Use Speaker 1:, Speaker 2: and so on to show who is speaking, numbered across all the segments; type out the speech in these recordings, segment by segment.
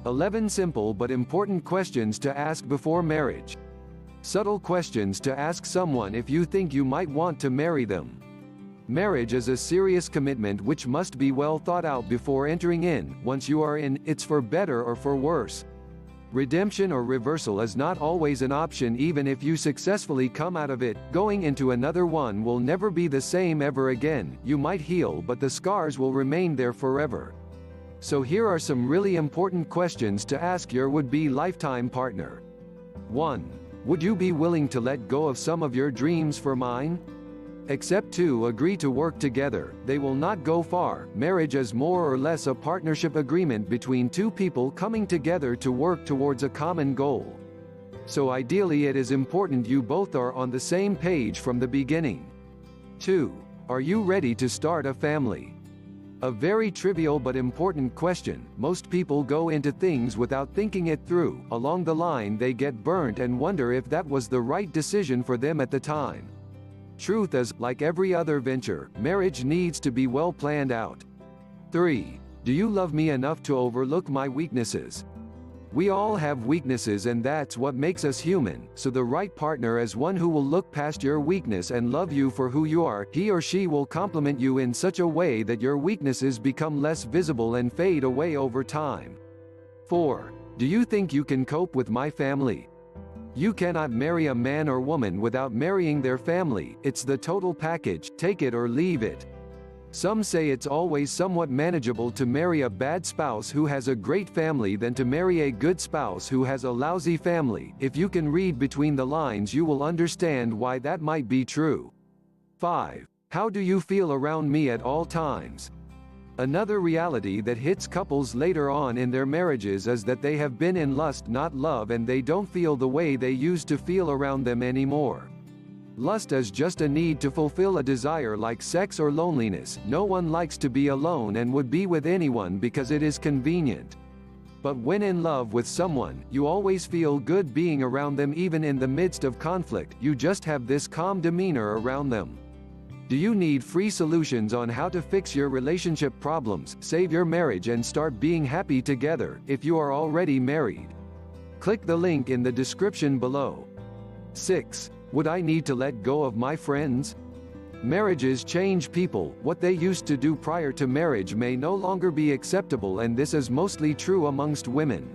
Speaker 1: 11 simple but important questions to ask before marriage. Subtle questions to ask someone if you think you might want to marry them. Marriage is a serious commitment which must be well thought out before entering in. Once you are in, it's for better or for worse. Redemption or reversal is not always an option. Even if you successfully come out of it, going into another one will never be the same ever again. You might heal, but the scars will remain there forever. So here are some really important questions to ask your would-be lifetime partner. 1. Would you be willing to let go of some of your dreams for mine? Except 2. Agree to work together. They will not go far. Marriage is more or less a partnership agreement between two people coming together to work towards a common goal. So ideally it is important you both are on the same page from the beginning. 2. Are you ready to start a family? A very trivial but important question. Most people go into things without thinking it through. Along the line they get burnt and wonder if that was the right decision for them at the time. Truth is, like every other venture, marriage needs to be well planned out. 3. Do you love me enough to overlook my weaknesses? We all have weaknesses, and that's what makes us human, so the right partner is one who will look past your weakness and love you for who you are. He or she will complement you in such a way that your weaknesses become less visible and fade away over time. 4. Do you think you can cope with my family? You cannot marry a man or woman without marrying their family. It's the total package, take it or leave it. Some say it's always somewhat manageable to marry a bad spouse who has a great family than to marry a good spouse who has a lousy family. If you can read between the lines, you will understand why that might be true. 5. How do you feel around me at all times? Another reality that hits couples later on in their marriages is that they have been in lust, not love, and they don't feel the way they used to feel around them anymore. Lust is just a need to fulfill a desire like sex or loneliness. No one likes to be alone and would be with anyone because it is convenient. But when in love with someone, you always feel good being around them even in the midst of conflict. You just have this calm demeanor around them. Do you need free solutions on how to fix your relationship problems, save your marriage and start being happy together, if you are already married? Click the link in the description below. 6. Would I need to let go of my friends? Marriages change people. What they used to do prior to marriage may no longer be acceptable, and this is mostly true amongst women.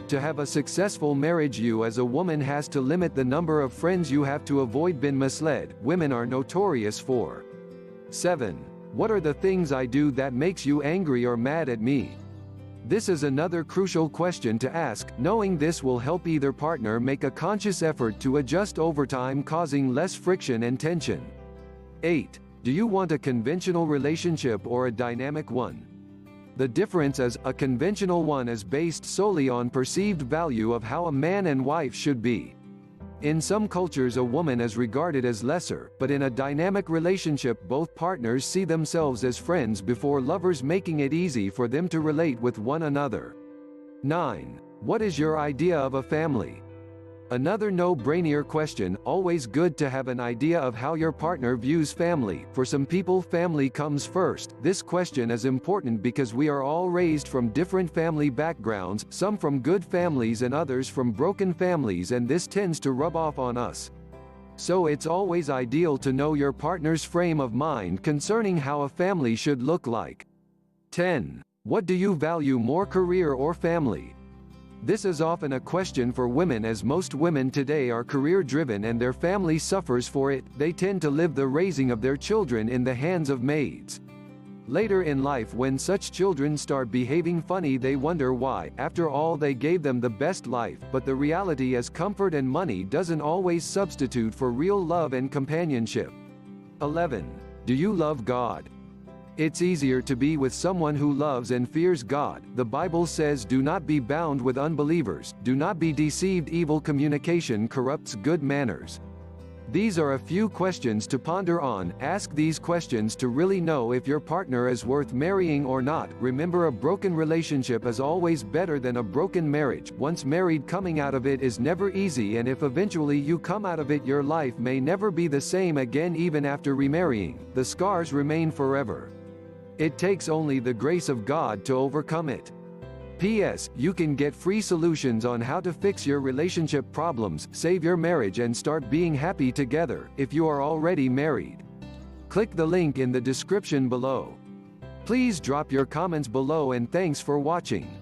Speaker 1: To have a successful marriage, you as a woman has to limit the number of friends you have to avoid being misled. Women are notorious for. 7. What are the things I do that makes you angry or mad at me? This is another crucial question to ask. Knowing this will help either partner make a conscious effort to adjust over time, causing less friction and tension. 8. Do you want a conventional relationship or a dynamic one? The difference is, a conventional one is based solely on perceived value of how a man and wife should be. In some cultures a woman is regarded as lesser, but in a dynamic relationship both partners see themselves as friends before lovers, making it easy for them to relate with one another. 9. What is your idea of a family? Another no-brainer question. Always good to have an idea of how your partner views family. For some people, family comes first. This question is important because we are all raised from different family backgrounds, some from good families and others from broken families, and this tends to rub off on us. So it's always ideal to know your partner's frame of mind concerning how a family should look like. 10. What do you value more, career or family? This is often a question for women, as most women today are career-driven and their family suffers for it. They tend to live the raising of their children in the hands of maids. Later in life, when such children start behaving funny, they wonder why. After all, they gave them the best life, but the reality is comfort and money doesn't always substitute for real love and companionship. 11. Do you love God? It's easier to be with someone who loves and fears God. The Bible says, do not be bound with unbelievers, do not be deceived. Evil communication corrupts good manners. These are a few questions to ponder on. Ask these questions to really know if your partner is worth marrying or not. Remember, a broken relationship is always better than a broken marriage. Once married, coming out of it is never easy, and if eventually you come out of it, your life may never be the same again. Even after remarrying, the scars remain forever. It takes only the grace of God to overcome it. P.S. You can get free solutions on how to fix your relationship problems, save your marriage and start being happy together, if you are already married. Click the link in the description below. Please drop your comments below and thanks for watching.